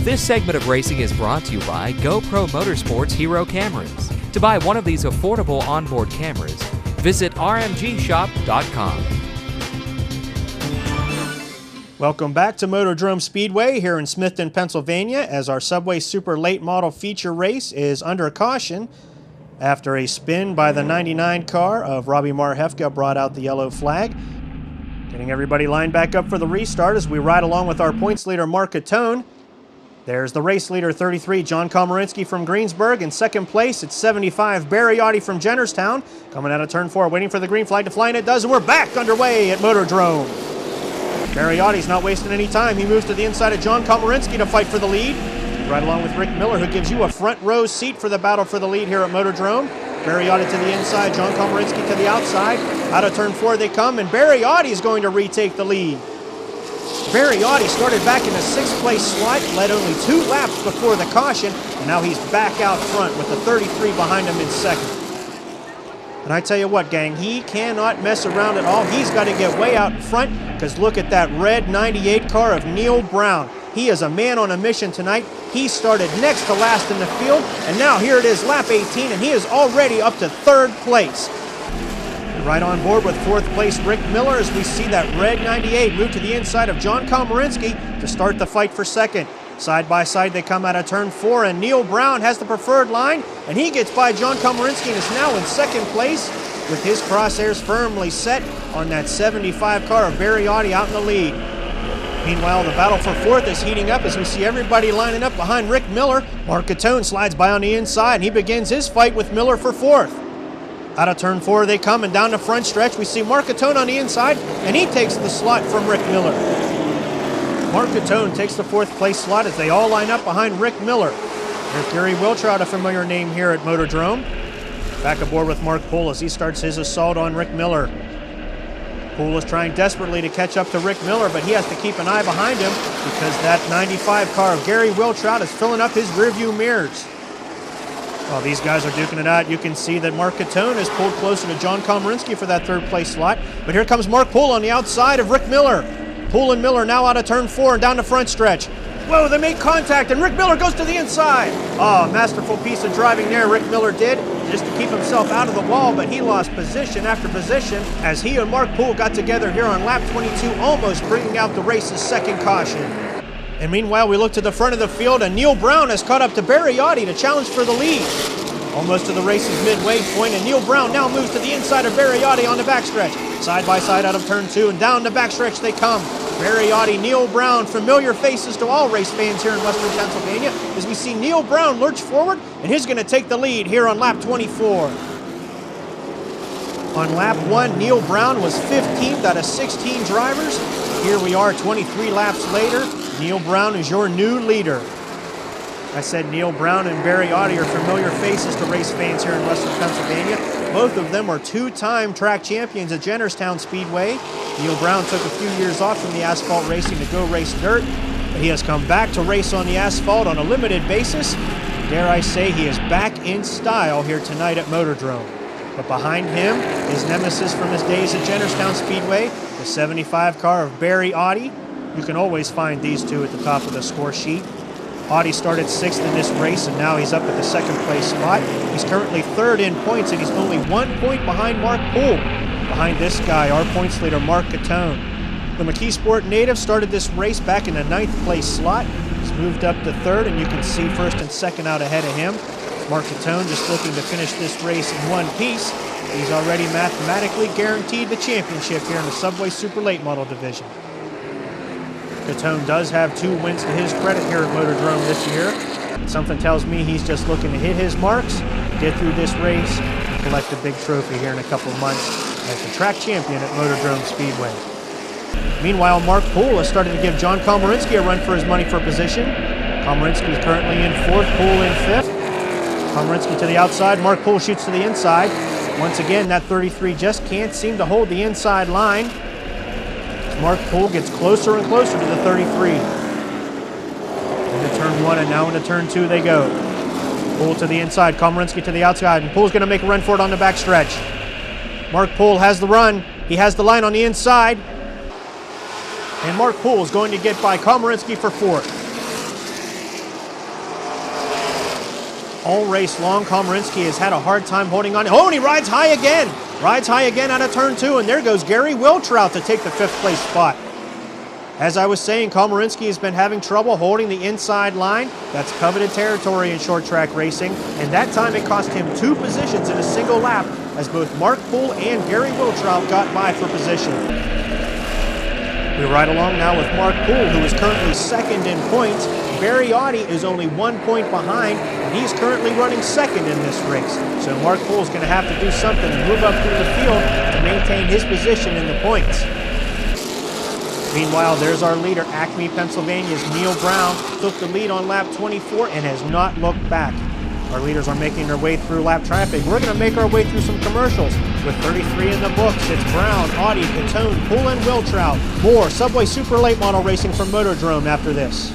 This segment of racing is brought to you by GoPro Motorsports Hero Cameras. To buy one of these affordable onboard cameras, visit rmgshop.com. Welcome back to Motordrome Speedway here in Smithton, Pennsylvania, as our Subway Super Late Model feature race is under caution after a spin by the 99 car of Robbie Marhefka brought out the yellow flag. Getting everybody lined back up for the restart as we ride along with our points leader, Mark Catone. There's the race leader, 33, John Komarinsky from Greensburg. In second place, it's 75, Barry Audi from Jennerstown. Coming out of turn 4, waiting for the green flag to fly, and it does, and we're back underway at Motordrome. Barry Audi's not wasting any time. He moves to the inside of John Komarinsky to fight for the lead. Right along with Rick Miller, who gives you a front row seat for the battle for the lead here at Motordrome. Barry Audi to the inside, John Komarinsky to the outside. Out of turn 4 they come, and Barry Audi is going to retake the lead. Barry Audi started back in the 6th place slot, led only 2 laps before the caution, and now he's back out front with the 33 behind him in second. And I tell you what, gang, he cannot mess around at all. He's got to get way out in front, because look at that red 98 car of Neil Brown. He is a man on a mission tonight. He started next to last in the field, and now here it is, lap 18, and he is already up to 3rd place. Right on board with 4th place Rick Miller as we see that red 98 move to the inside of John Komarinsky to start the fight for second. Side by side they come out of turn 4, and Neil Brown has the preferred line, and he gets by John Komarinsky and is now in 2nd place with his crosshairs firmly set on that 75 car of Barry Audi out in the lead. Meanwhile, the battle for 4th is heating up as we see everybody lining up behind Rick Miller. Mark Catone slides by on the inside, and he begins his fight with Miller for 4th. Out of turn 4 they come, and down the front stretch we see Mark Catone on the inside, and he takes the slot from Rick Miller. Mark Catone takes the 4th place slot as they all line up behind Rick Miller. There's Gary Wiltrout, a familiar name here at Motordrome. Back aboard with Mark Poole as he starts his assault on Rick Miller. Poole is trying desperately to catch up to Rick Miller, but he has to keep an eye behind him because that 95 car of Gary Wiltrout is filling up his rearview mirrors. While these guys are duking it out, you can see that Mark Catone is pulled closer to John Komarinsky for that 3rd place slot. But here comes Mark Poole on the outside of Rick Miller. Poole and Miller now out of turn 4 and down the front stretch. Whoa, they make contact, and Rick Miller goes to the inside. Oh, masterful piece of driving there Rick Miller did, just to keep himself out of the wall, but he lost position after position as he and Mark Poole got together here on lap 22, almost bringing out the race's 2nd caution. And meanwhile, we look to the front of the field, and Neil Brown has caught up to Barry Audi to challenge for the lead. Almost to the race's midway point, and Neil Brown now moves to the inside of Barry Audi on the backstretch. Side by side out of turn 2, and down the backstretch they come. Barry Audi, Neil Brown, familiar faces to all race fans here in Western Pennsylvania, as we see Neil Brown lurch forward, and he's going to take the lead here on lap 24. On lap 1, Neil Brown was 15th out of 16 drivers. Here we are 23 laps later. Neil Brown is your new leader. I said Neil Brown and Barry Audi are familiar faces to race fans here in Western Pennsylvania. Both of them are 2-time track champions at Jennerstown Speedway. Neil Brown took a few years off from the asphalt racing to go race dirt, but he has come back to race on the asphalt on a limited basis. Dare I say he is back in style here tonight at Motordrome. But behind him, his nemesis from his days at Jennerstown Speedway, the 75 car of Barry Audi. You can always find these two at the top of the score sheet. Audi started 6th in this race, and now he's up at the 2nd place spot. He's currently 3rd in points, and he's only 1 point behind Mark Poole. Behind this guy, our points leader, Mark Catone. The McKeesport native started this race back in the 9th place slot. He's moved up to 3rd, and you can see 1st and 2nd out ahead of him. Mark Catone just looking to finish this race in one piece. He's already mathematically guaranteed the championship here in the Subway Super Late Model division. Catone does have 2 wins to his credit here at Motordrome this year. Something tells me he's just looking to hit his marks, get through this race, and collect a big trophy here in a couple of months as the track champion at Motordrome Speedway. Meanwhile, Mark Poole has started to give John Komarinsky a run for his money for position. Komarinsky is currently in 4th, Poole in 5th. Komarinsky to the outside, Mark Poole shoots to the inside. Once again, that 33 just can't seem to hold the inside line. Mark Poole gets closer and closer to the 33. Into turn 1 and now into turn 2 they go. Poole to the inside, Komarinsky to the outside, and Poole's going to make a run for it on the backstretch. Mark Poole has the run. He has the line on the inside. And Mark Poole is going to get by Komarinsky for 4th. all race long, Komarinsky has had a hard time holding on. Oh, and he rides high again. Rides high again out of turn 2, and there goes Gary Wiltrout to take the 5th place spot. As I was saying, Komarinsky has been having trouble holding the inside line. That's coveted territory in short track racing, and that time it cost him 2 positions in a single lap as both Mark Poole and Gary Wiltrout got by for position. We ride along now with Mark Poole, who is currently 2nd in points. Barry Audi is only 1 point behind, and he's currently running 2nd in this race. So Mark Poole is going to have to do something and move up through the field to maintain his position in the points. Meanwhile, there's our leader, Acme, Pennsylvania's Neil Brown, took the lead on lap 24 and has not looked back. Our leaders are making their way through lap traffic. We're going to make our way through some commercials. With 33 in the books, it's Brown, Audi, Catone, Poole, and Wiltrout. More Subway Super Late Model racing from Motordrome after this.